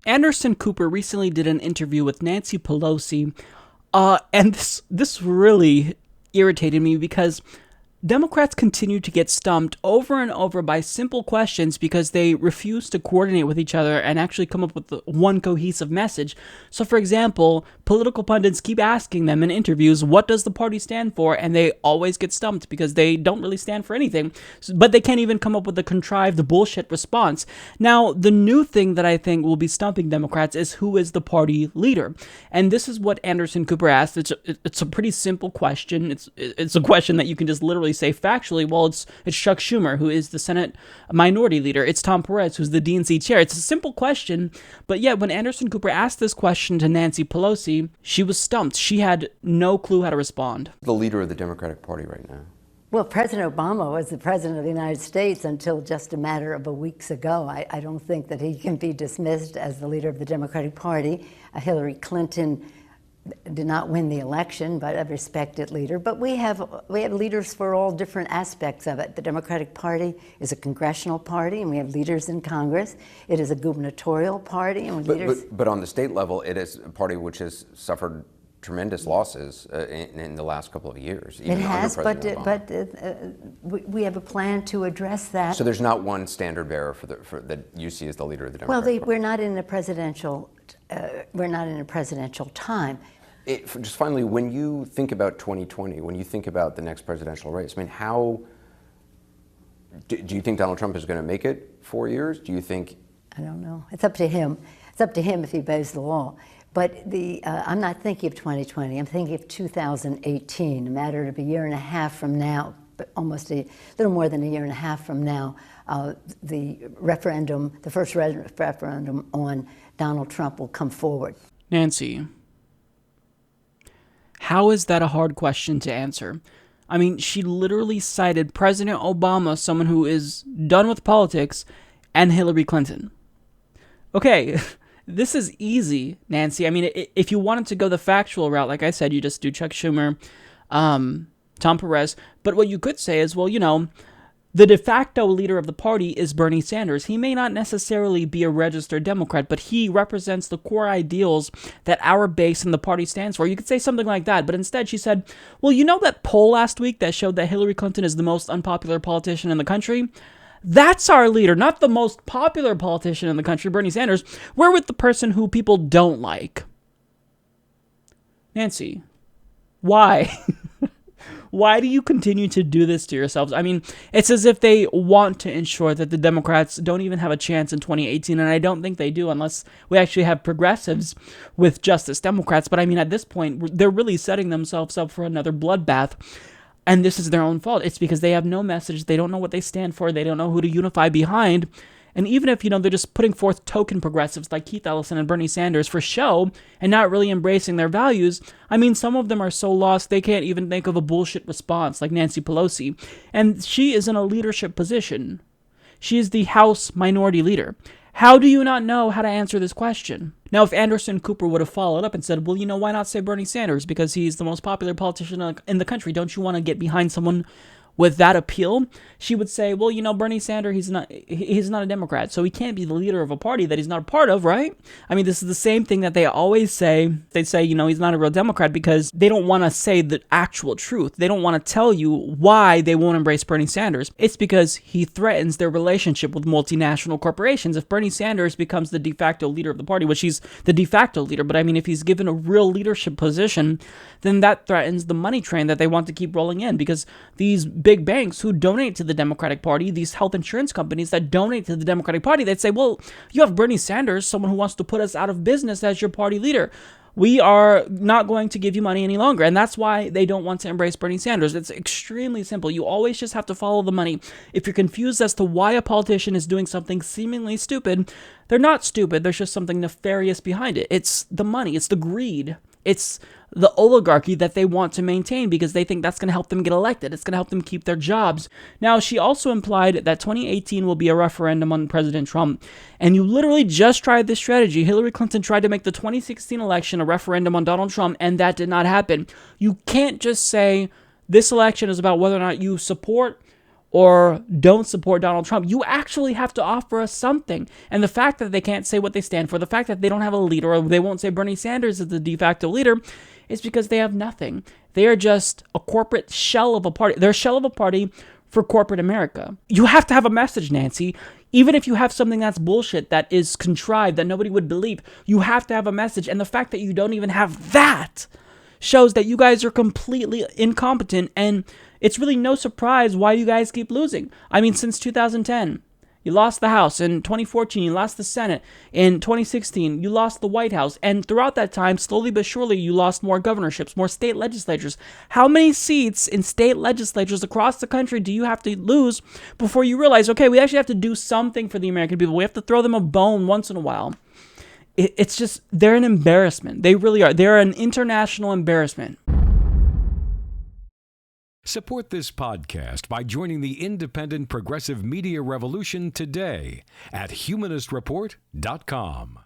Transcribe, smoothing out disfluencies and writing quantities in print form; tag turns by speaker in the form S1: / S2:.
S1: Anderson Cooper recently did an interview with Nancy Pelosi, and this really irritated me because Democrats continue to get stumped over and over by simple questions because they refuse to coordinate with each other and actually come up with one cohesive message. So, for example, political pundits keep asking them in interviews, what does the party stand for? And they always get stumped because they don't really stand for anything, but they can't even come up with a contrived bullshit response. Now, the new thing that I think will be stumping Democrats is who is the party leader. And this is what Anderson Cooper asked. It's a pretty simple question. It's a question that you can just literally say factually, well, it's Chuck Schumer, who is the Senate Minority Leader. It's Tom Perez, who's the DNC Chair. It's a simple question, but yet when Anderson Cooper asked this question to Nancy Pelosi, she was stumped. She had no clue how to respond.
S2: The leader of the Democratic Party right now.
S3: Well, President Obama was the president of the United States until just a matter of weeks ago. I don't think that he can be dismissed as the leader of the Democratic Party. Hillary Clinton did not win the election, but a respected leader. But we have leaders for all different aspects of it. The Democratic Party is a congressional party, and we have leaders in Congress. It is a gubernatorial party, and
S2: but on the state level, it is a party which has suffered tremendous losses in the last couple of years.
S3: It has, but we have a plan to address that.
S2: So there's not one standard bearer that you see as the leader of the Democratic Party.
S3: We're not in a presidential. We're not in a presidential time.
S2: Just finally, when you think about 2020, when you think about the next presidential race, I mean, how do you think Donald Trump is going to make it 4 years? Do you think?
S3: I don't know. It's up to him. It's up to him if he obeys the law. But I'm not thinking of 2020. I'm thinking of 2018, a matter of a year and a half from now, but almost a little more than a year and a half from now. The first referendum on Donald Trump will come forward.
S1: Nancy, how is that a hard question to answer? I mean, she literally cited President Obama, someone who is done with politics, and Hillary Clinton. Okay, this is easy, Nancy. I mean, if you wanted to go the factual route, like I said, you just do Chuck Schumer, Tom Perez. But what you could say is, well, the de facto leader of the party is Bernie Sanders. He may not necessarily be a registered Democrat, but he represents the core ideals that our base in the party stands for. You could say something like that, but instead she said, well, that poll last week that showed that Hillary Clinton is the most unpopular politician in the country? That's our leader, not the most popular politician in the country, Bernie Sanders. We're with the person who people don't like. Nancy, why? Why do you continue to do this to yourselves? I mean, it's as if they want to ensure that the Democrats don't even have a chance in 2018, and I don't think they do unless we actually have progressives with Justice Democrats. But I mean, at this point, they're really setting themselves up for another bloodbath, and this is their own fault. It's because they have no message. They don't know what they stand for. They don't know who to unify behind. And even if, they're just putting forth token progressives like Keith Ellison and Bernie Sanders for show and not really embracing their values, I mean, some of them are so lost they can't even think of a bullshit response like Nancy Pelosi. And she is in a leadership position. She is the House Minority Leader. How do you not know how to answer this question? Now, if Anderson Cooper would have followed up and said, well, why not say Bernie Sanders? Because he's the most popular politician in the country. Don't you want to get behind someone with that appeal? She would say, well, Bernie Sanders, he's not a Democrat, so he can't be the leader of a party that he's not a part of, right? I mean, this is the same thing that they always say. They say, he's not a real Democrat because they don't want to say the actual truth. They don't want to tell you why they won't embrace Bernie Sanders. It's because he threatens their relationship with multinational corporations. If Bernie Sanders becomes the de facto leader of the party, which he's the de facto leader, but I mean, if he's given a real leadership position, then that threatens the money train that they want to keep rolling in, because these big banks who donate to the Democratic Party, these health insurance companies that donate to the Democratic Party, they'd say, well, you have Bernie Sanders, someone who wants to put us out of business as your party leader. We are not going to give you money any longer. And that's why they don't want to embrace Bernie Sanders. It's extremely simple. You always just have to follow the money. If you're confused as to why a politician is doing something seemingly stupid, they're not stupid. There's just something nefarious behind it. It's the money. It's the greed. It's the oligarchy that they want to maintain because they think that's going to help them get elected. It's going to help them keep their jobs. Now, she also implied that 2018 will be a referendum on President Trump. And you literally just tried this strategy. Hillary Clinton tried to make the 2016 election a referendum on Donald Trump, and that did not happen. You can't just say this election is about whether or not you support or don't support Donald Trump. You actually have to offer us something. And the fact that they can't say what they stand for, the fact that they don't have a leader, or they won't say Bernie Sanders is the de facto leader, is because they have nothing. They are just a corporate shell of a party. They're a shell of a party for corporate America. You have to have a message, Nancy. Even if you have something that's bullshit, that is contrived, that nobody would believe, you have to have a message. And the fact that you don't even have that shows that you guys are completely incompetent, and it's really no surprise why you guys keep losing. I mean, since 2010, you lost the House. In 2014, you lost the Senate. In 2016, you lost the White House. And throughout that time, slowly but surely, you lost more governorships, more state legislatures. How many seats in state legislatures across the country do you have to lose before you realize, okay, we actually have to do something for the American people. We have to throw them a bone once in a while. It's just, they're an embarrassment. They really are. They're an international embarrassment.
S4: Support this podcast by joining the independent progressive media revolution today at humanistreport.com.